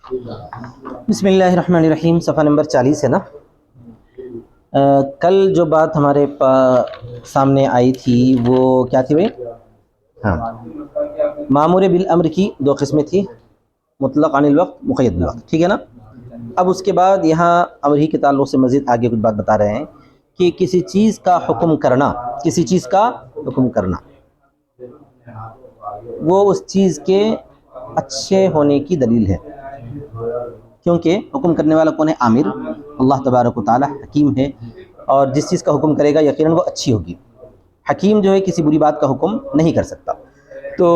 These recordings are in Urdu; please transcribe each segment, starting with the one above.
بسم اللہ الرحمن الرحیم، صفحہ نمبر 40 ہے نا۔ کل جو بات ہمارے سامنے آئی تھی وہ کیا تھی بھائی؟ ہاں، مامور بالامر کی دو قسمیں تھی، مطلق عن الوقت، مقید بالوقت، ٹھیک ہے نا۔ اب اس کے بعد یہاں امر ہی کے تعلق سے مزید آگے کچھ بات بتا رہے ہیں کہ کسی چیز کا حکم کرنا، کسی چیز کا حکم کرنا وہ اس چیز کے اچھے ہونے کی دلیل ہے، کیونکہ حکم کرنے والا کون ہے؟ عامر، اللہ تبارک و تعالی حکیم ہے، اور جس چیز کا حکم کرے گا یقیناً وہ اچھی ہوگی۔ حکیم جو ہے کسی بری بات کا حکم نہیں کر سکتا۔ تو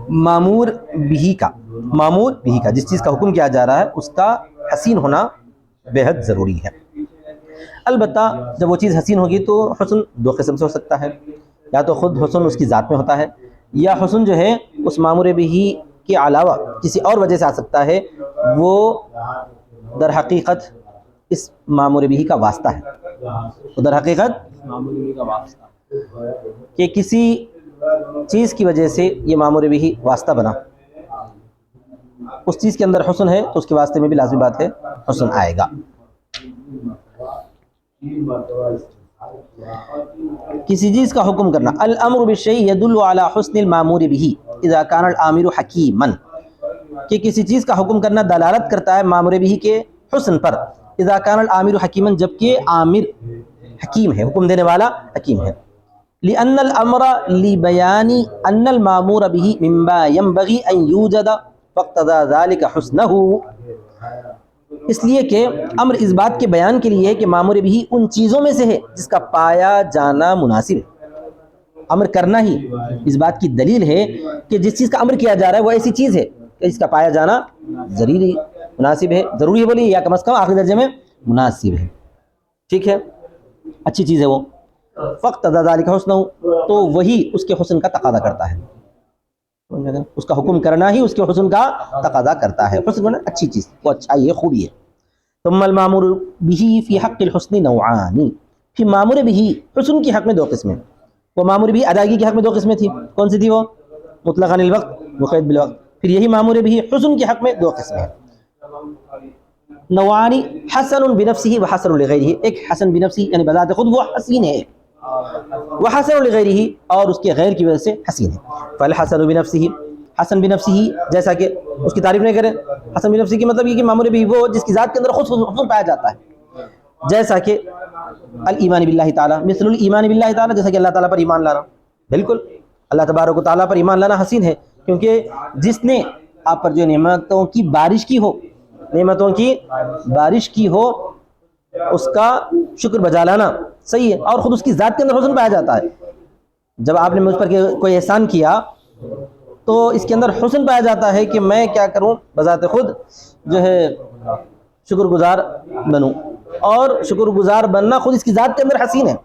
مامور بھی کا جس چیز کا حکم کیا جا رہا ہے اس کا حسین ہونا بے حد ضروری ہے۔ البتہ جب وہ چیز حسین ہوگی تو حسن دو قسم سے ہو سکتا ہے، یا تو خود حسن اس کی ذات میں ہوتا ہے، یا حسن جو ہے اس مامور بھی کے علاوہ کسی اور وجہ سے آ سکتا ہے، وہ در حقیقت اس مامور بھی کا واسطہ ہے، در حقیقت کہ کسی چیز کی وجہ سے یہ مامور بھی واسطہ بنا، اس چیز کے اندر حسن ہے تو اس کے واسطے میں بھی لازمی بات ہے حسن آئے گا۔ کسی چیز کا حکم کرنا، الامر بالشیء يدل على حسن المامور به اذا كان الامر حکیما، کہ کسی چیز کا حکم کرنا دلالت کرتا ہے مامور به کے حسن پر، اذا كان الامر حکیما، جبکہ عامر حکیم ہے، حکم دینے والا حکیم ہے۔ لأن الامر لبیان ان المامور به مما ينبغي ان يوجد فاقتضى ذلك حسنه، اس لیے کہ امر اس بات کے بیان کے لیے ہے کہ مامور بھی ان چیزوں میں سے ہے جس کا پایا جانا مناسب ہے۔ امر کرنا ہی اس بات کی دلیل ہے کہ جس چیز کا امر کیا جا رہا ہے وہ ایسی چیز ہے کہ اس کا پایا جانا ضروری مناسب ہے، ضروری ہے بولیے، یا کم از کم آخری درجے میں مناسب ہے، ٹھیک ہے، اچھی چیز ہے وہ۔ فاقتضى ذلك حسنه، تو وہی اس کے حسن کا تقاضا کرتا ہے، اس کا حکم کرنا ہی اس کے حسن کا تقاضا کرتا ہے۔ حسن مطلب اچھی چیز، وہ اچھائی ہے، خوبی ہے۔ ثم المامور به فی حق الحسن نوعان، پھر مامور بھی حسن کی حق میں دو قسمیں، وہ مامور بھی ادائیگی کے حق میں دو قسمیں تھی، کون سی تھی وہ؟ مطلق عن الوقت، مقید بالوقت۔ پھر یہی مامور بھی حسن کے حق میں دو قسمیں ہیں، نوعان حسن بنفسه وحسن لغیرہ، ایک حسن بنفسه یعنی بذات خود وہ حسین ہے، وحسن لغیرہ، اور اس کے غیر کی وجہ سے حسین ہے۔ فالحسن بنفسه، حسن بنفسه جیسا کہ اس کی تعریف نہیں کریں، حسن بنفسه کی مطلب یہ کہ مامور بھی وہ جس کی ذات کے اندر خود حسن پایا جاتا ہے، جیسا کہ الایمان باللہ تعالی، مثل الایمان باللہ تعالی، جیسا کہ اللہ تعالیٰ پر ایمان لانا، بالکل اللہ تبارک و تعالیٰ پر ایمان لانا حسین ہے، کیونکہ جس نے آپ پر جو نعمتوں کی بارش کی ہو، نعمتوں کی بارش کی ہو، اس کا شکر بجا لانا صحیح ہے، اور خود اس کی ذات کے اندر حسن پایا جاتا ہے۔ جب آپ نے مجھ پر کوئی احسان کیا تو اس کے اندر حسن پایا جاتا ہے کہ میں کیا کروں، بذات خود جو ہے شکر گزار بنوں، اور شکر گزار بننا خود اس کی ذات کے اندر حسین ہے،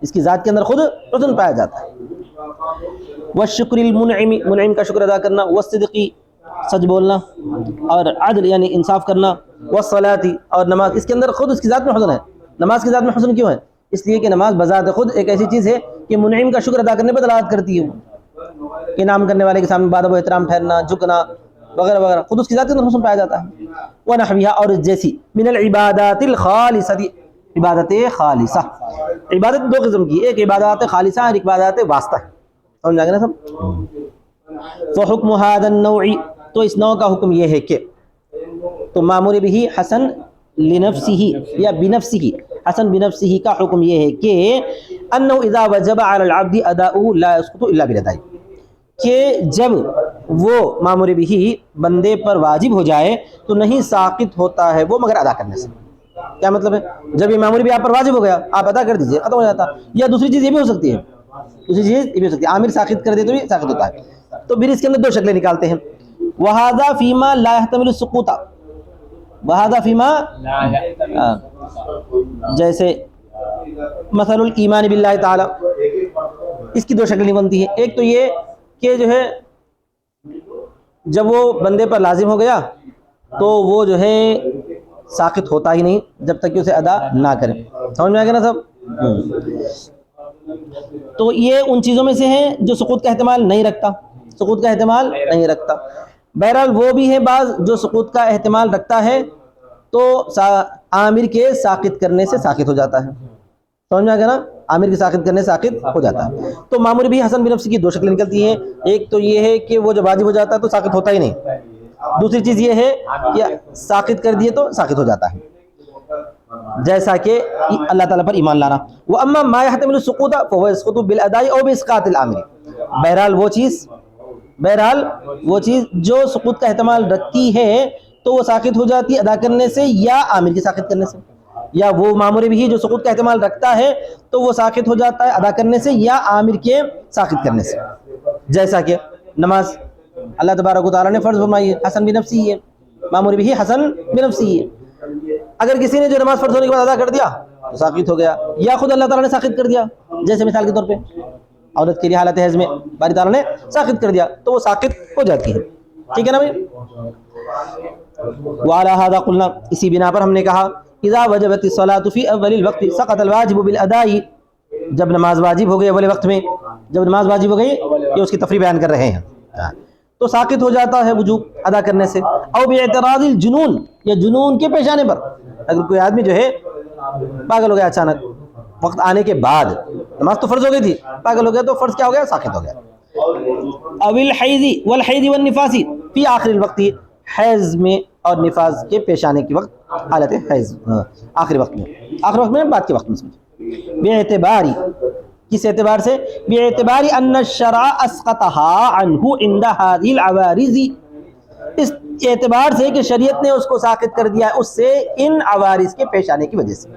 اس کی ذات کے اندر خود حسن پایا جاتا ہے۔ والشکر المنعم، منعم کا شکر ادا کرنا، والصدقی سچ بولنا، اور عدل یعنی انصاف کرنا، والصلاۃ اور نماز، اس کے اندر خود اس کی ذات میں حسن ہے۔ نماز کی ذات میں حسن کیوں ہے؟ اس لیے کہ نماز بذات خود ایک ایسی چیز ہے کہ منعم کا شکر ادا کرنے پر دلالت کرتی ہے، انعام کرنے والے کے سامنے بادب و احترام ٹھہرنا، جھکنا وغیرہ وغیرہ، خود اس کی ذات کے اندر حسن پایا جاتا ہے۔ ونحوها، اور جیسی من العبادات الخالصہ، عبادت خالصہ، عبادت دو قسم کی، ایک عبادات خالصہ اور ایک عبادات واسطہ ہے، سمجھ آگے نا سب؟ فحکم هذا النوع، تو اس نوع کا حکم یہ ہے کہ، تو مامور بھی حسن لنفسه یا بنفسه، حسن بنفسه کا حکم یہ ہے کہ انه اذا وجب على العبد اداؤه لا يسقط الا بالاداء، کہ جب وہ مامور بھی بندے پر واجب ہو جائے تو نہیں ساقط ہوتا ہے وہ مگر ادا کرنے سے۔ کیا مطلب ہے؟ جب یہ مامور بھی آپ پر واجب ہو گیا، آپ ادا کر دیجئے، ختم ہو جاتا۔ یا دوسری چیز یہ بھی ہو سکتی ہے، دوسری چیز یہ بھی ہو سکتی ہے، عامر ساقط کر دے تو بھی ساقط ہوتا ہے۔ تو پھر اس کے اندر دو شکلیں نکالتے ہیں، وہذا فیما لا يحتمل السقوط، وہذا فیما جیسے مثل الایمان باللہ تعالی، اس کی دو شکلیں بنتی ہیں۔ ایک تو یہ کہ جو ہے جب وہ بندے پر لازم ہو گیا تو وہ جو ہے ساقط ہوتا ہی نہیں جب تک کہ اسے ادا نہ کرے، سمجھ میں آ گیا نا سب؟ تو یہ ان چیزوں میں سے ہیں جو سقوط کا احتمال نہیں رکھتا، سقوط کا احتمال نہیں رکھتا۔ بہرحال وہ بھی ہے بعض جو سقوط کا احتمال رکھتا ہے تو عامر کے ساقط کرنے سے ساقط ہو جاتا ہے. سمجھ میں آ گیا نا؟ عامر کے ساقط کرنے سے ساقط ہو جاتا ہے. تو معمول بھی حسن بنفسی کی دو شکلیں نکلتی ہیں. ایک تو یہ ہے کہ وہ جب واجب ہو جاتا ہے تو ساقط ہوتا ہی نہیں. دوسری چیز یہ ہے کہ ساقط کر دیے تو ساقط ہو جاتا ہے، جیسا کہ اللہ تعالیٰ پر ایمان لانا. وَأَمَّا مَا يَحْتَمِلُ السُّقُوطَ فَهُوَ يَسْقُطُ بِالْأَدَاءِ أَوْ بِإِسْقَاطِ الْعَامِلِ. بہرحال وہ چیز جو سقوط کا احتمال رکھتی ہے تو وہ ساقط ہو جاتی ہے ادا کرنے سے یا عامل کے ساقط کرنے سے. یا وہ مامور بھی جو سقوط کا احتمال رکھتا ہے تو وہ ساقط ہو جاتا ہے ادا کرنے سے یا عامر کے ساقط کرنے سے. جیسا کہ نماز اللہ تبارک و تعالیٰ نے فرض فرمائی ہے، حسن بنفسی ہے، مامور بھی حسن بنفسی ہے. اگر کسی نے جو نماز فرض ہونے کے بعد ادا کر دیا تو ساقط ہو گیا، یا خود اللہ تعالیٰ نے ساقط کر دیا. جیسے مثال کے طور پہ عورت کے لیے حالت حیض میں باری تعالیٰ نے ساقط کر دیا تو وہ ساقط ہو جاتی ہے. ٹھیک ہے نا بھائی؟ وعلى هذا قلنا، اسی بنا پر ہم نے کہا اذا وجبت الصلاة في اول الوقت سقط الواجب بالاداء. جب نماز واجب ہو گئی اول وقت میں، جب نماز واجب ہو گئی، یہ اس کی تفریح بیان کر رہے ہیں، تو ساقط ہو جاتا ہے وجوب ادا کرنے سے. او باعتراض الجنون، یا جنون کے پیش آنے پر. اگر کوئی آدمی جو ہے پاگل ہو گیا اچانک وقت آنے کے بعد، نماز تو فرض ہو گئی تھی، پاگل ہو گیا تو فرض کیا ہو گیا؟ ساقط ہو گیا. او الحیض والحیض والنفاس فی آخر الوقت، حیض میں اور نفاس کے پیش آنے کے وقت، حالت حیض آخری وقت میں، آخری وقت میں بعد کے وقت میں. باعتباری، کس اعتبار سے؟ باعتباری ان الشرع اسقطها عنه عند هذه العوارض، اس اعتبار سے کہ شریعت نے اس کو ساقط کر دیا اس سے ان عوارض کے پیش آنے کی وجہ سے.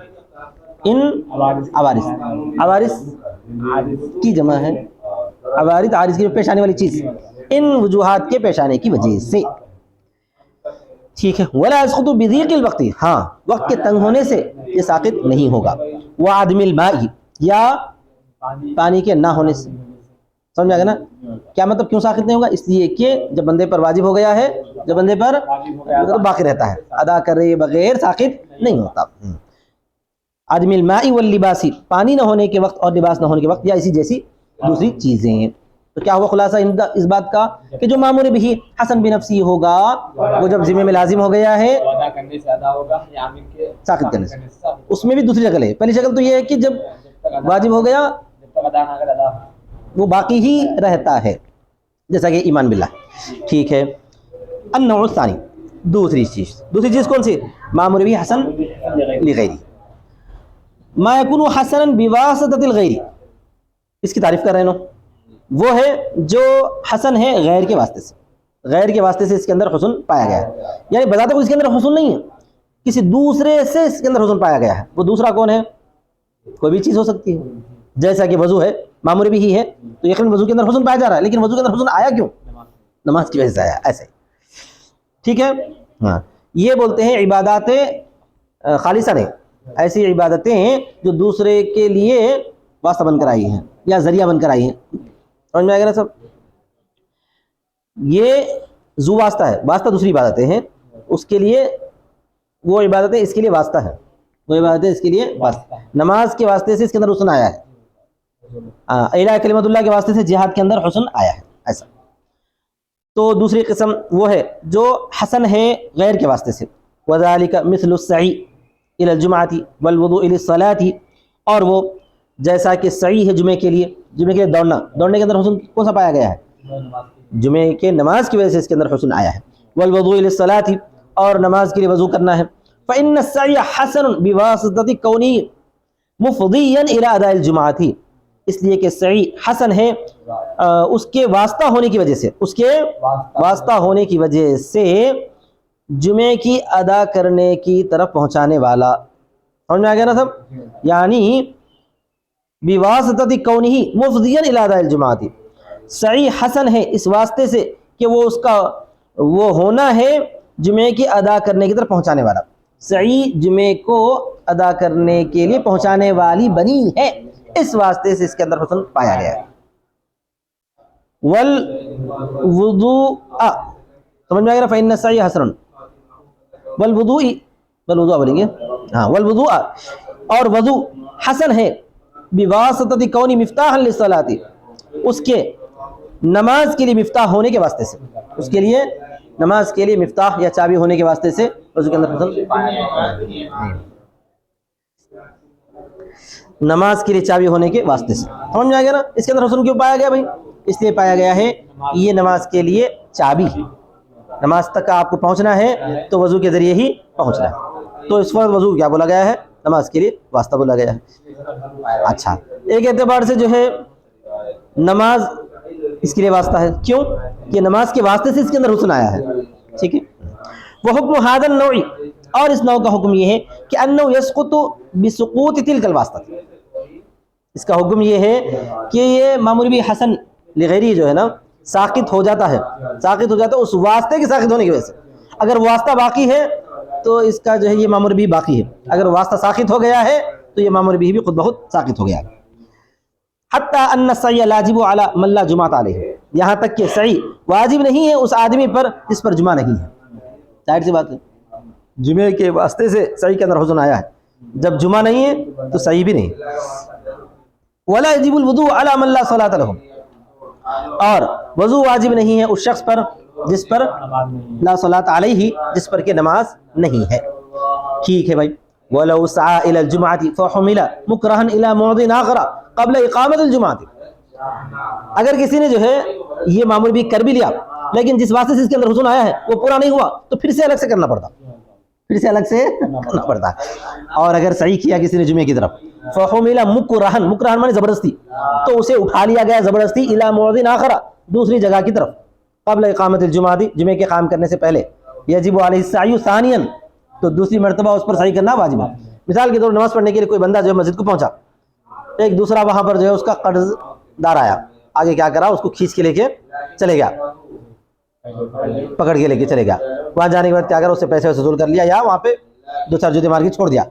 ان عوارض کی جمع ہے، عوارض عارض کی پیش آنے والی چیز، ان وجوہات کے پیش آنے کی وجہ سے. ٹھیک ہے. ولا يسقط بضيق الوقت، ہاں وقت کے تنگ ہونے سے یہ ساقط نہیں ہوگا. وعدم الماء، یا پانی کے نہ ہونے سے. سمجھ آ گیا نا؟ کیا مطلب کیوں ساقط نہیں ہوگا؟ اس لیے کہ جب بندے پر واجب ہو گیا ہے، جب بندے پر تو باقی رہتا ہے، ادا کرے بغیر ساقط نہیں ہوتا. عدم الماء واللباس، پانی نہ ہونے کے وقت اور لباس نہ ہونے کے وقت، یا اسی جیسی دوسری چیزیں. تو کیا ہوا خلاصہ اس بات کا کہ جو معمول بھی حسن بنفسی ہوگا وہ جب ذمہ میں لازم ہو گیا ہے ساقط کرنے سے. اس میں بھی دوسری شکل ہے. پہلی شکل تو یہ ہے کہ جب واجب ہو گیا وہ باقی ہی رہتا ہے، جیسا کہ ایمان باللہ. ٹھیک ہے. النوع الثانی، دوسری چیز کون سی؟ معمول بھی حسن لغیری، ما یکون حسنا بواسطۃ الغیر. اس کی تعریف کر رہے ہیں. وہ ہے جو حسن ہے غیر کے واسطے سے، غیر کے واسطے سے اس کے اندر حسن پایا گیا ہے. یعنی بذات خود اس کے اندر حسن نہیں ہے، کسی دوسرے سے اس کے اندر حسن پایا گیا ہے. وہ دوسرا کون ہے؟ کوئی بھی چیز ہو سکتی ہے. جیسا کہ وضو ہے، معمول بھی ہی ہے، تو یقیناً وضو کے اندر حسن پایا جا رہا ہے، لیکن وضو کے اندر حسن آیا کیوں؟ نماز کی وجہ سے آیا. ایسے ٹھیک ہے. ہاں، یہ بولتے ہیں عبادات خالصہ نہیں، ایسی عبادتیں ہیں جو دوسرے کے لیے واسطہ بن کر آئی ہیں یا ذریعہ بن کر آئی ہیں. سمجھ میں آئے گا نا سب؟ یہ ذو واسطہ ہے، واسطہ دوسری عبادتیں ہیں، اس کے لیے وہ عبادتیں اس کے لیے واسطہ ہے، وہ عبادتیں اس کے لیے واسطہ. نماز کے واسطے سے اس کے اندر حسن آیا ہے، اعلاء کلمت اللہ کے واسطے سے جہاد کے اندر حسن آیا ہے. ایسا. تو دوسری قسم وہ ہے جو حسن ہے غیر کے واسطے سے. وذالک مثل السعی الی الجمعۃ والوضوء للصلاۃ، اور وہ جیسا کہ سعی ہے جمعے کے لیے دوڑنے کے اندر حسن کون سا پایا گیا ہے؟ جمعے کے نماز کی وجہ سے اس کے اندر حسن آیا ہے. والوضوء للصلاۃ، اور نماز کے لیے وضو کرنا ہے. فإن السعی حسن بواسطۃ کونہ مفضیا الی اداء الجمعۃ، اس لیے کہ سعی حسن ہے اس کے واسطہ ہونے کی وجہ سے، اس کے واسطہ ہونے کی وجہ سے جمعے کی ادا کرنے کی طرف پہنچانے والا. سمجھ میں آ گیا نا سب؟ یعنی بواسطۃ کونہ مفضیا الی اداء الجمعۃ، سعی حسن ہے اس واسطے سے کہ وہ اس کا وہ ہونا ہے جمعے کی ادا کرنے کی طرف پہنچانے والا. سعی جمعے کو ادا کرنے کے لیے پہنچانے والی بنی ہے، اس واسطے سے اس کے اندر حسن پایا گیا ہے. والوضوء، سمجھ میں آ گیا؟ فإن السعی حسن والوضوء بولیں گے، ہاں، والوضوء، اور وضو حسن ہے بواسطۃ کون مفتاحا للصلاۃ، اس کے نماز کے لیے مفتاح ہونے کے واسطے سے، اس کے لیے نماز کے لیے مفتاح یا چابی ہونے کے واسطے سے وضو کے اندر حسن، نماز کے لیے چابی ہونے کے واسطے سے، سمجھ میں آ گیا نا؟ اس کے اندر حسن کیوں پایا گیا بھائی؟ اس لیے پایا گیا ہے یہ نماز کے لیے چابی ہے، نماز تک آپ کو پہنچنا ہے تو وضو کے ذریعے ہی پہنچنا ہے، تو اس وقت وضو کیا بولا گیا ہے؟ نماز کے لیے واسطہ بولا گیا ہے۔ اچھا، ایک اعتبار سے جو ہے نماز اس کے لیے واسطہ ہے، کیوں کہ نماز کے واسطے سے اس کے اندر حسن آیا ہے، ٹھیک ہے۔ وہ حکم ھذا النوع، اور اس نوع کا حکم یہ ہے کہ انہ یسقط بسقوط تلک الواسطہ، اس کا حکم یہ ہے کہ یہ معمول بھی حسن لغیری جو ہے نا ساقط ہو جاتا ہے، ساقط ہو جاتا ہے اس واسطے کے ساقط ہونے کی وجہ سے۔ اگر واسطہ باقی ہے تو اس کا جو ہے یہ معمول بھی باقی ہے، اگر واسطہ ساقط ہو گیا ہے تو یہ معمول بھی خود بخود ساقط ہو گیا ہے۔ حتیٰ ان السعی لاجب علی من لا جمعۃ علیہ، یہاں تک کہ سعی واجب نہیں ہے اس آدمی پر جس پر جمعہ نہیں ہے۔ ظاہر سی بات ہے، جمعے کے واسطے سے سعی کے اندر حسن آیا ہے، جب جمعہ نہیں ہے تو سعی بھی نہیں۔ ولا یجب الوضوء علی من لا صلاۃ لہ، اور وضو واجب نہیں ہے اس شخص پر جس پر لا صلاۃ علیہ، جس پر کہ نماز نہیں ہے، ٹھیک ہے بھائی۔ وَلَوْ سَعَى إِلَى الْجُمْعَةِ فَحُمِلَ مُكْرَهًا إِلَى مَوْضِعٍ آخَرَ قَبْلَ إِقَامَةِ الْجُمْعَةِ، اگر کسی نے جو ہے یہ معمول بھی کر بھی لیا لیکن جس واسطے سے اس کے اندر حسن آیا ہے وہ پورا نہیں ہوا تو پھر سے الگ سے کرنا پڑتا، پھر سے الگ سے کرنا پڑتا۔ اور اگر صحیح کیا کسی نے جمعے کی طرف، فَحُمِلَ مُكْرَهًا، مکرہن مانے زبردستی، تو اسے اٹھا لیا گیا زبردستی إِلَى مَوْضِعٍ آخَرَ، دوسری جگہ کی طرف، قبل اقامت الجمعہ، جمعے کے قائم کرنے سے پہلے، یجب علیہ السعی ثانیاً، تو دوسری مرتبہ اس پر سعی کرنا واجب ہے۔ مثال کے طور پر نماز پڑھنے کے لیے کوئی بندہ جو ہے مسجد کو پہنچا، ایک دوسرا وہاں پر جو ہے اس کا قرض دار آیا، آگے کیا کرا، اس کو کھینچ کے لے کے چلے گیا، پکڑ کے لے کے چلے گیا، وہاں جانے کے بعد کیا کرا، اس سے پیسے وصول کر لیا یا وہاں پہ دو چار جوتے مار کے چھوڑ دیا،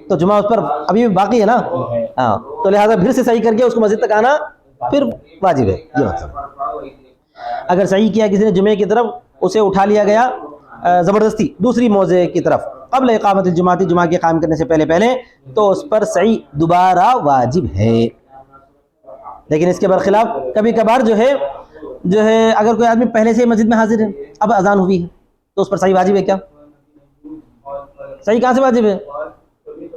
تو جمعہ اس پر ابھی بھی باقی ہے نا، ہاں، تو لہٰذا پھر سے صحیح کر کے اس کو مسجد تک آنا پھر واجب ہے، یہ مطلب۔ اگر صحیح کیا کسی نے جمعے کی طرف، اسے اٹھا لیا گیا زبردستی دوسری موضع کی طرف قبل اقامت الجمعہ، جمعہ کے قائم کرنے سے پہلے تو اس پر سعی دوبارہ واجب ہے۔ لیکن اس کے برخلاف کبھی کبھار جو ہے اگر کوئی آدمی پہلے سے مسجد میں حاضر ہے، اب اذان ہوئی ہے تو اس پر سعی واجب ہے کیا؟ سعی کہاں سے واجب ہے؟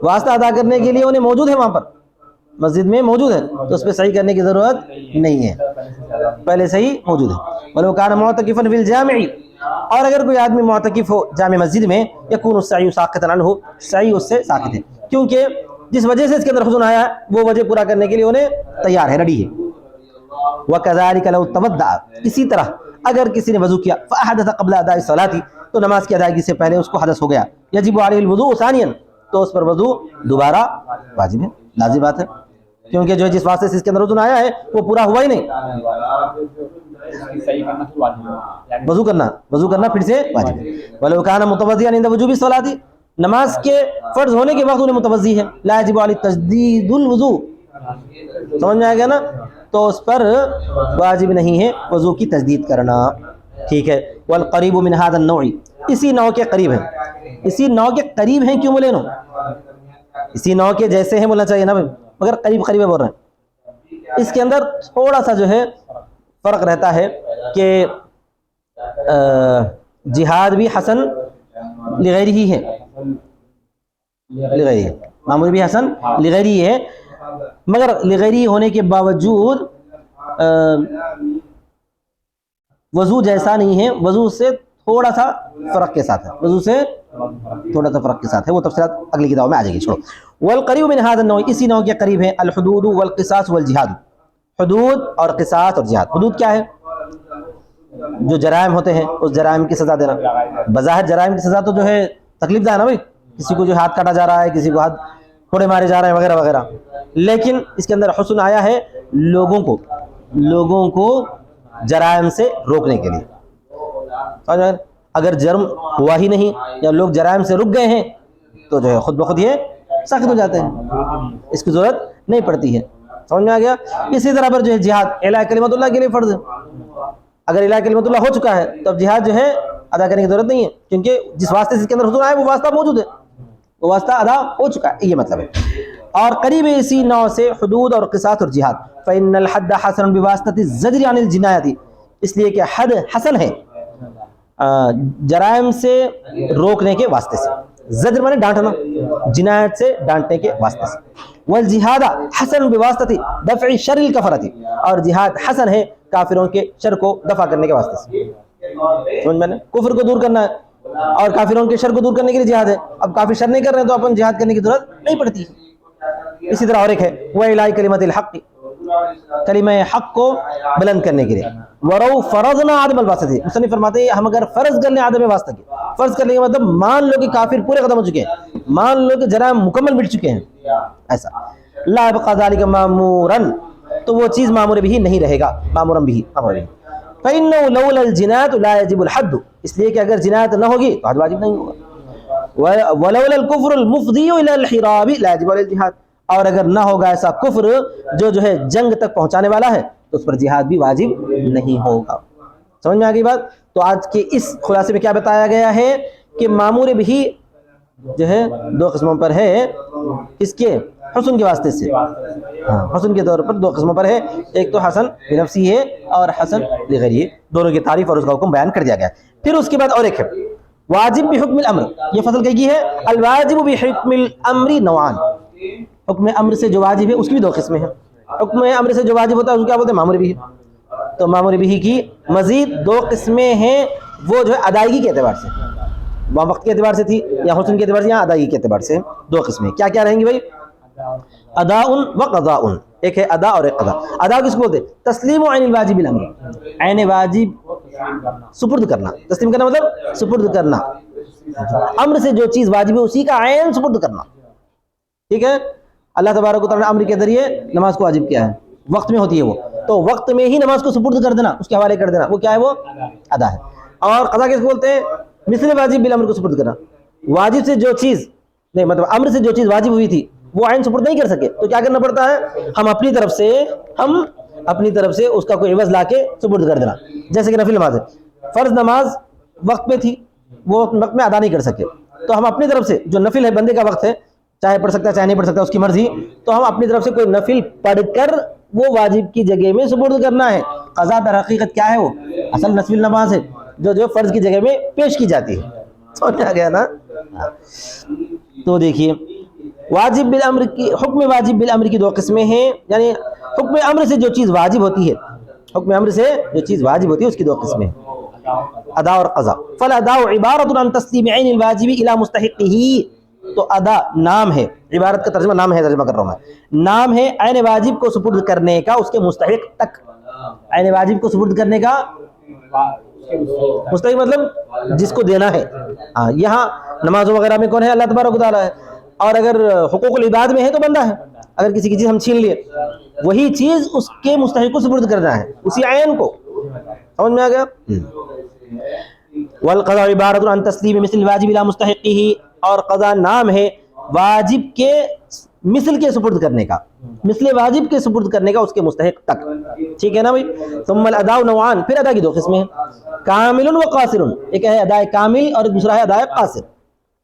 واسطہ ادا کرنے کے لیے انہیں موجود ہے، وہاں پر مسجد میں موجود ہے تو اس پہ صحیح کرنے کی ضرورت نہیں ہے، پہلے صحیح موجود ہے۔ وَلَوْ كَانَ مُعْتَكِفًا فِي الْجَامِعِ، اور اگر کوئی آدمی معتکف ہو جامع مسجد میں، يَكُونُ السَّعْيُ سَاقِطًا عَنْهُ، سعی اس سے ساقط ہے، کیونکہ جس وجہ سے اس کے اندر حسن آیا ہے وہ وجہ پورا کرنے کے لیے انہیں تیار ہے، ریڈی ہے۔ وَكَذَلِكَ لَوْ تَوَضَّأَ، اسی طرح اگر کسی نے وضو کیا، فَأَحْدَثَ قَبْلَ أَدَاءِ الصَّلَاةِ، تو نماز کی ادائیگی سے پہلے اس کو حدث ہو گیا، يَجِبُ عَلَيْهِ الْوُضُوءُ ثَانِيًا، تو اس پر وضو دوبارہ واجب ہے، لازم بات ہے، کیونکہ جو جس واسطے سے اس کے اندر حسن آیا ہے وہ پورا ہوا ہی نہیں۔ وضو کرنا پھر سے واجب ہے۔ وَلَوْ كَانَ مُتَوَضِّئًا عِندَ وُجُوبِ الصَّلَاةِ، نماز کے فرض ہونے کے وقت انہیں متوضی ہے، لا يجب علی تجدید الوضو، سمجھ میں آئے گا نا، تو اس پر واجب نہیں ہے وضو کی تجدید کرنا، ٹھیک ہے۔ والقریب من هذا النوع، اسی نوع کے قریب ہیں، اسی نوع کے قریب ہیں، کیوں بولے نا، اسی نوع کے جیسے ہیں بولنا چاہیے نا بھائی، مگر قریب قریب بول رہے ہیں۔ اس کے اندر تھوڑا سا جو ہے فرق رہتا ہے کہ جہاد بھی حسن لغیری ہی ہے، لغیری ہے، معمول بھی حسن لغیری ہے، مگر لغیری ہونے کے باوجود وضو جیسا نہیں ہے، وضو سے تھوڑا سا فرق کے ساتھ ہے، وضو سے تھوڑا سا فرق کے ساتھ ہے، وہ تفصیلات اگلی کتاب میں آ جائے گی، چھوڑو۔ والقریب من هذا النوع، اسی نوع کے قریب ہیں الحدود والقصاص والجہاد، حدود اور قصاص اور جہاد۔ حدود کیا ہے؟ جو جرائم ہوتے ہیں اس جرائم کی سزا دینا، بظاہر جرائم کی سزا تو جو ہے تکلیف دہ ہے نا بھائی، کسی کو جو ہاتھ کاٹا جا رہا ہے، کسی کو ہاتھ پھوڑے مارے جا رہے ہیں وغیرہ وغیرہ، لیکن اس کے اندر حسن آیا ہے لوگوں کو جرائم سے روکنے کے لیے۔ اگر جرم ہوا ہی نہیں یا لوگ جرائم سے رک گئے ہیں تو جو ہے خود بخود یہ سخت ہو جاتے ہیں، اس کی ضرورت نہیں پڑتی ہے، سمجھ میں آ گیا۔ اسی طرح پر جو ہے جہاد اعلیٰ کلمت اللہ کے لیے فرض ہے، اگر اعلیٰ کلمت اللہ ہو چکا ہے تو اب جہاد جو ہے ادا کرنے کی ضرورت نہیں ہے، کیونکہ جس واسطے سے اس کے اندر حضور آئے وہ واسطہ موجود ہے، وہ واسطہ ادا ہو چکا ہے، یہ مطلب ہے۔ اور قریب اسی نوع سے حدود اور قصاص اور جہاد، فإن الحد حسن بواسطة الزجر عن الجنایت، اس لیے کہ حد حسن ہے جرائم سے روکنے کے واسطے سے، زجر مانے ڈانٹنا، جنایت سے ڈانٹنے کے واسطے سے، والجہاد حسن بواسطہ دفع شر الکفرۃ، اور جہاد حسن ہے کافروں کے شر کو دفع کرنے کے واسطے سے، سمجھ میں نے، کفر کو دور کرنا ہے اور کافروں کے شر کو دور کرنے کے لیے جہاد ہے. اب کافر شر نہیں کر رہے ہیں تو اپن جہاد کرنے کی ضرورت نہیں پڑتی. اسی طرح اور ایک ہے وَإِلَٰهِ كَلِمَةِ الْحَقِّ، کلمہ حق کو بلند کرنے کے لیے. وَرَوْ فَرَضْنَا عَدْمَ الْوَاسِطَةِ، مصنف فرماتے ہیں ہم اگر فرض کر لیں عدم واسطہ کی، فرض کرنے کا مطلب مان لو کہ کافر پورے ختم ہو چکے ہیں، مان لو کہ جرائم مکمل مٹ چکے ہیں، ایسا لا يبقى ذلك مامورا، تو وہ چیز مامور بھی نہیں رہے گا، مامورا بھی فإنه لولا الجنایت لا يجب الحد، اس لیے کہ اگر جنایت نہ ہوگی تو حد واجب نہیں ہوگا. ولولا الكفر المفضي الى الحراب لا يجب الجهاد، اور اگر نہ ہوگا ایسا کفر جو ہے جنگ تک پہنچانے والا ہے تو اس پر جہاد بھی واجب نہیں ہوگا. سمجھ میں آ گئی بات؟ تو آج کے اس خلاصے میں کیا بتایا گیا ہے کہ مامور بھی جو ہے دو قسموں پر ہے، کس کے؟ حسن کے واسطے سے، حسن کے طور پر دو قسموں پر ہے، ایک تو حسن بنفسی ہے اور حسن لغیرہ، دونوں کی تعریف اور اس کا حکم بیان کر دیا گیا. پھر اس کے بعد اور ایک ہے واجب بحکم الامر، یہ فصل کہی ہے الواجب بحکم الامر نوعان، حکم امر سے جو واجب ہے اس کی بھی دو قسمیں ہیں. حکم امر سے جو واجب ہوتا ہے اس کو کیا بولتے ہیں؟ مامور بھی. تو مامور بھی کی مزید دو قسمیں ہیں، وہ جو ہے ادائیگی کے اعتبار سے، وہاں وقت کے اعتبار سے تھی یا حسن کے اعتبار سے، یہاں ادائیگی کے اعتبار سے دو قسمیں. کیا کیا رہیں گی بھائی؟ ادا و قضاء، ایک ہے ادا اور ایک قضا. ادا کس کو بولتے ہیں؟ تسلیم عین الواجب الامر، عین واجب سپرد کرنا. تسلیم کرنا مطلب سپرد کرنا، امر سے جو چیز واجب ہے اسی کا عین سپرد کرنا. ٹھیک ہے؟ اللہ تبارک و تعالیٰ نے امر کے ذریعے نماز کو واجب کیا ہے، وقت میں ہوتی ہے وہ، تو وقت میں ہی نماز کو سپرد کر دینا، اس کے حوالے کر دینا، وہ کیا ہے؟ وہ ادا ہے. اور قضا کس کو بولتے ہیں؟ مثل واجب بالامر کو سپرد کرنا. واجب سے جو چیز نہیں، مطلب امر سے جو چیز واجب ہوئی تھی وہ عین سپرد نہیں کر سکے تو کیا کرنا پڑتا ہے؟ ہم اپنی طرف سے اس کا کوئی عوض لا کے سپرد کر دینا. جیسے کہ نفل نماز ہے، فرض نماز وقت میں تھی، وہ وقت میں ادا نہیں کر سکے، تو ہم اپنی طرف سے جو نفل ہے، بندے کا وقت ہے، چاہے پڑھ سکتا ہے چاہے نہیں پڑھ سکتا، اس کی مرضی، تو ہم اپنی طرف سے کوئی نفل پڑھ کر وہ واجب کی جگہ میں سپرد کرنا ہے. قضا در حقیقت کیا ہے؟ وہ اصل نفل نماز ہے جو فرض کی جگہ میں پیش کی جاتی ہے. سمجھ آ گیا نا؟ تو دیکھیے واجب بالامر کی، حکم واجب بالامر کی دو قسمیں ہیں، یعنی حکم امر سے جو چیز واجب ہوتی ہے، حکم امر سے جو چیز واجب ہوتی ہے اس کی دو قسمیں ہیں، ادا اور قضا. فالاداء عبارۃ عن تسلیم عین الواجب الى مستحقہ، تو ادا نام ہے، عبارت کا ترجمہ نام ہے، ترجمہ کر رہا ہوں میں، نام ہے عین واجب کو سپرد کرنے کا اس کے مستحق تک. عین واجب کو سپرد کرنے کا مستحق مطلب جس کو دینا ہے. یہاں نمازوں وغیرہ میں کون ہے؟ اللہ تبارک و تعالیٰ ہے. اور اگر حقوق العباد میں ہے تو بندہ ہے. اگر کسی کی چیز ہم چھین لیے، وہی چیز اس کے مستحق کو سپرد کرنا ہے، اسی عین کو. سمجھ میں آ گیا؟ والقضاء عبارۃ عن تسلیم مثل الواجب الى مستحقہ، اور قضا نام ہے واجب کے مثل کے سپرد کرنے کا، مثل واجب کے سپرد کرنے کا اس کے مستحق تک. ٹھیک ہے نا بھائی؟ ثم الاداء نوعان، پھر ادا کی دو قسمیں ہیں، کامل و قاصر. ایک ہے ادائے کامل اور دوسرا ہے ادائے قاصر.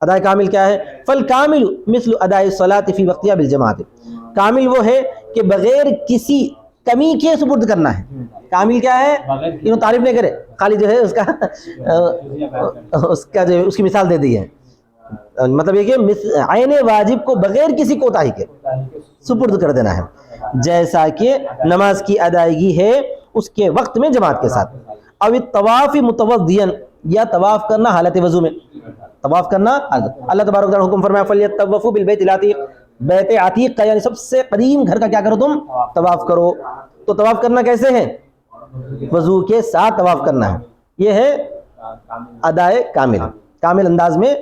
ادائے کامل کیا ہے؟ فالکامل مثل اداء الصلاۃ فی وقتها بالجماعت، کامل وہ ہے کہ بغیر کسی کمی کے سپرد کرنا ہے. کامل کیا ہے؟ انہوں تعریف نہیں کرے، خالی جو ہے اس کی مثال دے دی ہے. مطلب یہ کہ عین واجب کو بغیر کسی کوتاہی کے سپرد کر دینا ہے، جیسا کہ نماز کی ادائیگی ہے اس کے وقت میں جماعت کے ساتھ. او الطواف متوضیا، یا طواف کرنا حالت وضو میں. طواف کرنا، اللہ تبارک و تعالیٰ حکم فرمایا فلیطوفوا بالبیت العتیق، بیت عتیق کا یعنی سب سے قدیم گھر کا کیا کرو؟ تم طواف کرو. تو طواف کرنا کیسے ہے؟ وضو کے ساتھ طواف کرنا ہے. یہ ہے ادائے کامل، کامل انداز میں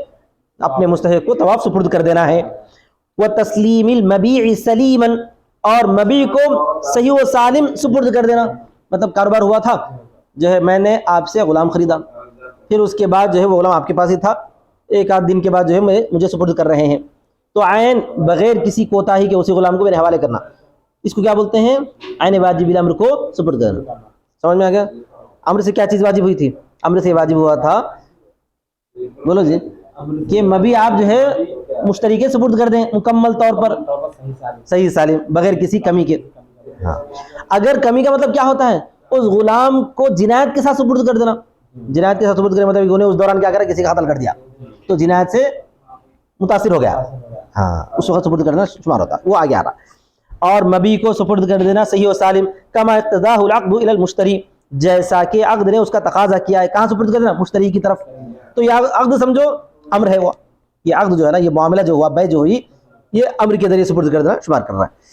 اپنے مستحق کو طواف سپرد کر دینا ہے. وتسلیم المبیع سلیما، اور مبیع کو صحیح و سالم سپرد کر دینا. مطلب کاروبار ہوا تھا، جو ہے میں نے آپ سے غلام خریدا، پھر اس کے بعد جو ہے وہ غلام آپ کے پاس ہی تھا، ایک آدھ دن کے بعد جو ہے مجھے سپرد کر رہے ہیں، تو عین بغیر کسی کوتاہی کے اسی غلام کو میرے حوالے کرنا، اس کو کیا بولتے ہیں؟ عین واجب الامر کو سپرد کرنا. سمجھ میں آ گیا؟ امر سے کیا چیز واجب ہوئی تھی؟ امر سے واجب ہوا تھا، بولو جی، کہ مبیع آپ جو ہے مشتری کے سپرد کر دیں مکمل طور پر، صحیح سالم، بغیر کسی کمی کے. اگر کمی کا مطلب کیا ہوتا ہے؟ اس غلام کو جنایت کے ساتھ سپرد کر دینا. جنایت کے ساتھ ثبوت کرنے مطلب انہوں نے اس دوران کیا کرا, کسی کا قتل کر دیا تو جنایت سے متاثر ہو گیا, ہاں اس وقت سپرد کرنا شمار ہوتا, وہ آگے آ رہا. اور مبی کو سپرد کر دینا صحیح و سالم کما اقتضاہ العقد الی المشتری, جیسا کہ عقد نے اس کا تقاضا کیا ہے. کہاں سپرد کر دینا؟ مشتری کی طرف. تو یہ عقد سمجھو امر ہے, وہ یہ عقد جو ہے نا, یہ معاملہ جو ہوا, بے جو ہوئی, یہ امر کے ذریعے سپرد کر دینا شمار کر رہا ہے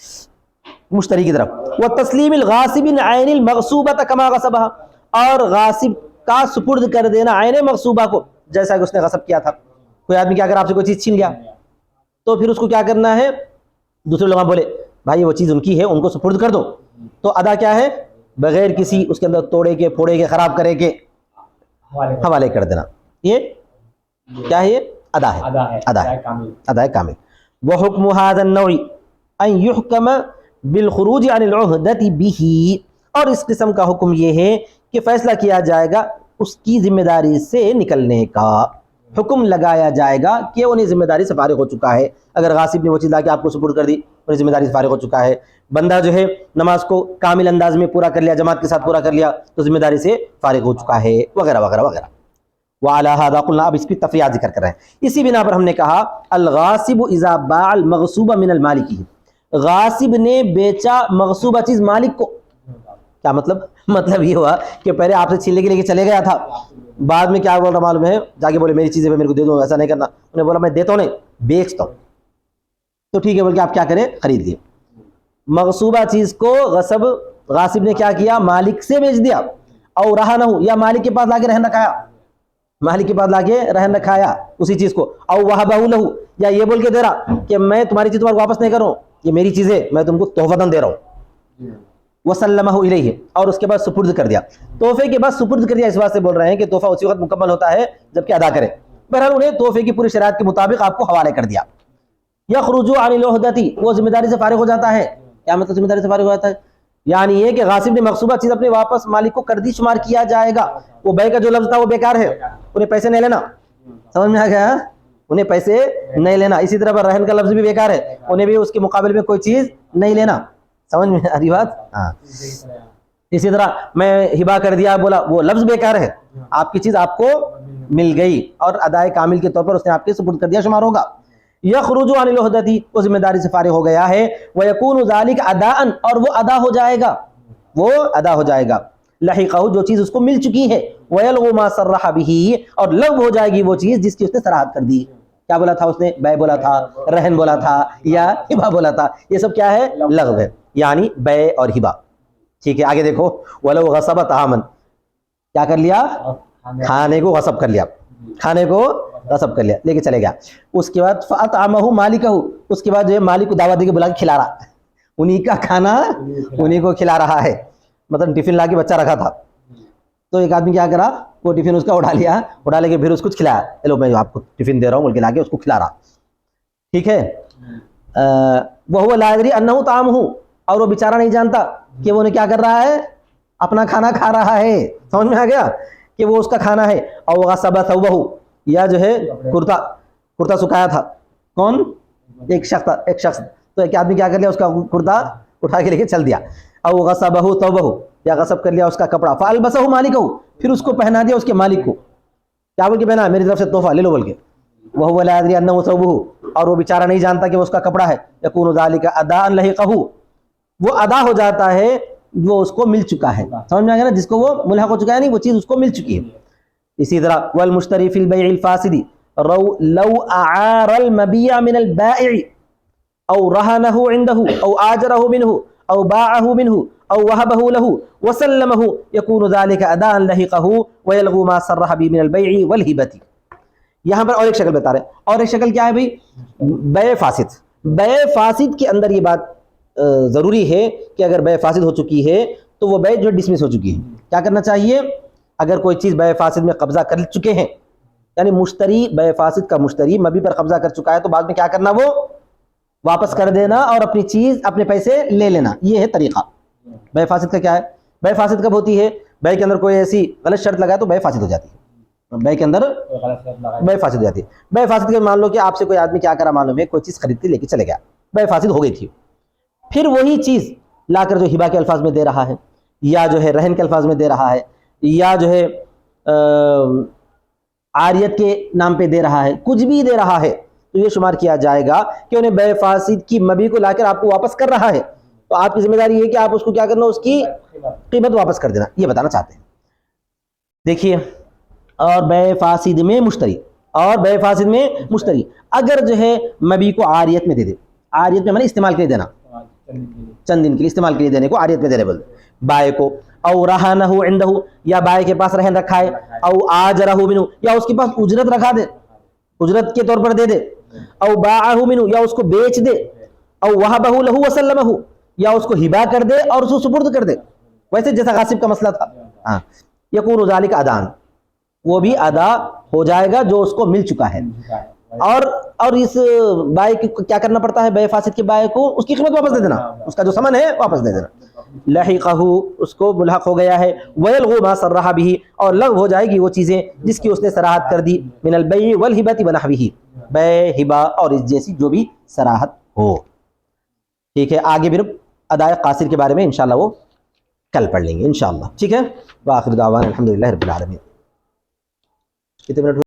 مشتری کی طرف. وتسلیم الغاصب عین المغصوبہ کما غصبها, اور غاصب کا سپرد کر دینا عین مغصوبہ کو جیسا کہ اس نے غصب کیا تھا. کوئی آدمی کیا اگر آپ سے کوئی چیز چھین لیا تو پھر اس کو کیا کرنا ہے, دوسرے لوگ بولے بھائی وہ چیز ان کی ہے, ان کو سپرد کر دو, تو ادا کیا ہے, بغیر کسی اس کے اندر توڑے کے پھوڑے کے خراب کرے کے حوالے کر دینا. یہ کیا ہے؟ یہ ادا ہے, ادا ہے کامل. وحکم هذا النوع ان يحكم بالخروج عن العہدۃ به, اور اس قسم کا حکم یہ ہے کہ فیصلہ کیا جائے گا اس کی ذمہ داری سے نکلنے کا, حکم لگایا جائے گا کہ انہیں ذمہ داری سے فارغ ہو چکا ہے. اگر غاصب نے وہ چیز لا کے آپ کو سپرد کر دی, انہیں ذمہ داری سے فارغ ہو چکا ہے. بندہ جو ہے نماز کو کامل انداز میں پورا کر لیا, جماعت کے ساتھ پورا کر لیا, تو ذمہ داری سے فارغ ہو چکا ہے, وغیرہ وغیرہ وغیرہ. وعلى هذا قلنا, اب اس کی تفریعات ذکر کر رہے ہیں. اسی بنا پر ہم نے کہا الغاصب اذا باع المغصوب من المالک, غاصب نے بیچا مغصوبہ چیز مالک کو. کیا مطلب؟ مطلب یہ ہوا کہ پہلے آپ سے چھیننے کے لیے چلے گیا تھا, بعد میں کیا بول رہا معلوم ہے, جا کے بولے میری چیزیں میرے کو دے دو, ایسا نہیں کرنا. انہوں نے بولا میں دیتا ہوں نہیں, بیچتا ہوں. تو ٹھیک ہے بول کے آپ کیا کریں, خرید لیے. مغصوبہ چیز کو غاصب نے کیا کیا, مالک سے بیچ دیا. اور رہا نہ ہو, یا مالک کے پاس لا کے رہن رکھایا, مالک کے پاس لا کے رہن رکھایا اسی چیز کو. او وہبہ لہو, یا یہ بول کے دے رہا کہ میں تمہاری چیز تمہارے واپس نہیں کروں, یہ میری چیز ہے, میں تم کو تحفتاً دے رہا ہوں. وسلمہ الیہ, اور اس کے بعد سپرد کر دیا. تحفے کے بعد سپرد کر دیا, اس بات سے بول رہے ہیں کہ تحفہ اسی وقت مکمل ہوتا ہے جب کہ ادا کرے. بہرحال انہیں تحفے کی پوری شرائط کے مطابق آپ کو حوالے کر دیا. یخرج عن العہدۃ, وہ ذمہ داری سے فارغ ہو جاتا ہے. کیا مطلب ذمہ داری سے فارغ ہو جاتا ہے؟ یعنی یہ کہ غاصب نے مغصوبہ چیز اپنے واپس مالک کو کر دی, شمار کیا جائے گا. وہ بے کا جو لفظ تھا وہ بیکار ہے, انہیں پیسے نہیں لینا. سمجھ میں آ گیا؟ انہیں پیسے نہیں لینا. اسی طرح پر رہن کا لفظ بھی بیکار ہے, انہیں بھی اس کے مقابل میں کوئی چیز نہیں لینا. سمجھ میں آ رہی بات؟ ہاں. اسی طرح میں ہبا کر دیا, بولا وہ لفظ بیکار ہے, آپ کی چیز آپ کو مل گئی اور ادائے کامل کے طور پر اس نے آپ کے سپرد کر دیا, شمار ہوگا. یخرج عن العہدۃ, وہ ذمہ داری سے فارغ ہو گیا ہے. ویکون ذلک اداء, اور وہ ادا ہو جائے گا, وہ ادا ہو جائے گا. لحقہ, جو چیز اس کو مل چکی ہے. ویلغو ما صرح به, اور لغو ہو جائے گی وہ چیز جس کی اس نے صراحت کر دی. کیا بولا تھا اس نے؟ بے بولا تھا, رہن بولا تھا, یا ہبا بولا تھا. یہ سب کیا ہے؟ لغو ہے, یعنی بے اور ہبا. ٹھیک ہے, آگے دیکھو. ولو غصب طعاما, کیا کر لیا؟ کھانے کو غصب کر لیا, کھانے کو غصب کر لیا, لے کے چلے گیا. اس کے بعد فاطعمہ مالکہ, اس کے بعد جو ہے مالک کو دعوت دے کے بلا کے کھلا رہا, انہی کا کھانا انہی کو کھلا رہا ہے. مطلب ٹفن لا کے بچہ رکھا تھا, تو ایک آدمی کیا کرا, وہ ٹفن اس کا اٹھا لیا, اٹھا لے کے پھر اس کو کھلایا. چلو میں آپ کو ٹفن دے رہا ہوں بول کے لا کے اس کو کھلا رہا. ٹھیک ہے. وہو لا یدری انہ طعامہ, اور وہ بیچارہ نہیں جانتا کہ وہ کیا کر رہا ہے, اپنا کھانا کھا رہا ہے. سمجھ میں آ گیا کہ وہ اس کا کھانا ہے. او غصب ثوبہ, یا جو ہے کرتا سکھایا تھا. کون؟ ایک شخص. تو ایک آدمی کیا کر لیا, اس کا کرتا اٹھا کے لے کے چل دیا. او غصبہ ثوبہ, یا غصب کر لیا اس کا کپڑا. فالبسہ مالکہ, پھر اس کو پہنا دیا اس کے مالک کو. کیا بول کے پہنا؟ میری طرف سے تحفہ لے لو بول کے. وہو لا یدری انہ ثوبہ, اور وہ بیچارہ نہیں جانتا کہ وہ اس کا کپڑا ہے. یکون ذلک اداء لحقہ, وہ ادا ہو جاتا ہے, وہ اس کو مل چکا ہے. سمجھ میں آ گیا نا, جس کو وہ ملحق ہو چکا ہے, نہیں وہ چیز اس کو مل چکی ہے. اسی طرح والمشتری فی البیع الفاسد لو اعار المبیع من البائع او رہنہ عنده او آجرہ منہ او باعہ منہ او وہبہ لہ وسلمہ یکون ذلک اداء لحقہ ویلغو ما صرح به من البیع والہبۃ. یہاں پر اور ایک شکل بتا رہے ہیں. اور ایک شکل کیا ہے بھائی؟ بیع فاسد. بیع فاسد کے اندر یہ بات ضروری ہے کہ اگر بیع فاسد ہو چکی ہے تو وہ بیع جو ڈسمس ہو چکی ہے. کیا کرنا چاہیے؟ اگر کوئی چیز بیع فاسد میں قبضہ کر چکے ہیں, یعنی مشتری, بیع فاسد کا مشتری مبی پر قبضہ کر چکا ہے, تو بعد میں کیا کرنا, وہ واپس کر دینا اور اپنی چیز اپنے پیسے لے لینا. یہ ہے طریقہ. بیع فاسد کا کیا ہے؟ بیع فاسد کب ہوتی ہے؟ بیع کے اندر کوئی ایسی غلط شرط لگائے تو بیع فاسد ہو جاتی ہے. بیع کے اندر بیع فاسد ہو جاتی ہے. بیع فاسد کے مان لو کہ آپ سے کوئی آدمی کیا کرا معلوم ہے, کوئی چیز خرید کے لے کے چلے گیا, بیع فاسد ہو گئی تھی. پھر وہی چیز لا کر جو ہبا کے الفاظ میں دے رہا ہے, یا جو ہے رہن کے الفاظ میں دے رہا ہے, یا جو ہے عاریت کے نام پہ دے رہا ہے، کچھ بھی دے رہا ہے، تو یہ شمار کیا جائے گا کہ انہیں بے فاسد کی مبی کو لا کر آپ کو واپس کر رہا ہے، تو آپ کی ذمہ داری یہ ہے کہ آپ اس کو کیا کرنا، اس کی قیمت واپس کر دینا، یہ بتانا چاہتے ہیں۔ دیکھیے، اور بے فاسد میں مشتری، اور بے فاسد میں مشتری اگر جو ہے مبی کو عاریت میں دے دے، عاریت میں معنی استعمال کے لیے دینا، چند دن کے لیے استعمال کے لیے دینے کو عاریت میں دے دے، بائے کو، او رہنہ عندہ، یا بائے کے پاس رہن رکھا ہے، او آجرہ منہ، یا اس کے پاس اجرت رکھا دے، اجرت کے طور پر دے دے، او باعہ منہ، یا اس کو بیچ دے، او وہبہ لہ وسلمہ، یا اس کو ہبا کر دے اور اس کو سپرد کر دے، ویسے جیسا غاصب کا مسئلہ تھا۔ یکون ذالک ادان، وہ بھی ادا ہو جائے گا جو اس کو مل چکا ہے، اور اس بائے کو کیا کرنا پڑتا ہے، بے فاسد کے بائے کو اس کی قیمت واپس دے دینا، اس کا جو ثمن ہے واپس دے دینا۔ لحقہ، اس کو ملحق ہو گیا ہے، ویلغو ما صرح به، اور لغو ہو جائے گی وہ چیزیں جس کی اس نے صراحت کر دی، من البیع والہبۃ ونحوہ، بے، ہبہ اور اس جیسی جو بھی صراحت ہو۔ ٹھیک ہے، آگے پھر ادائے قاصر کے بارے میں انشاءاللہ وہ کل پڑھ لیں گے انشاءاللہ، ٹھیک ہے۔ وآخر دعوانا الحمدللہ رب العالمین۔ کتنے منٹ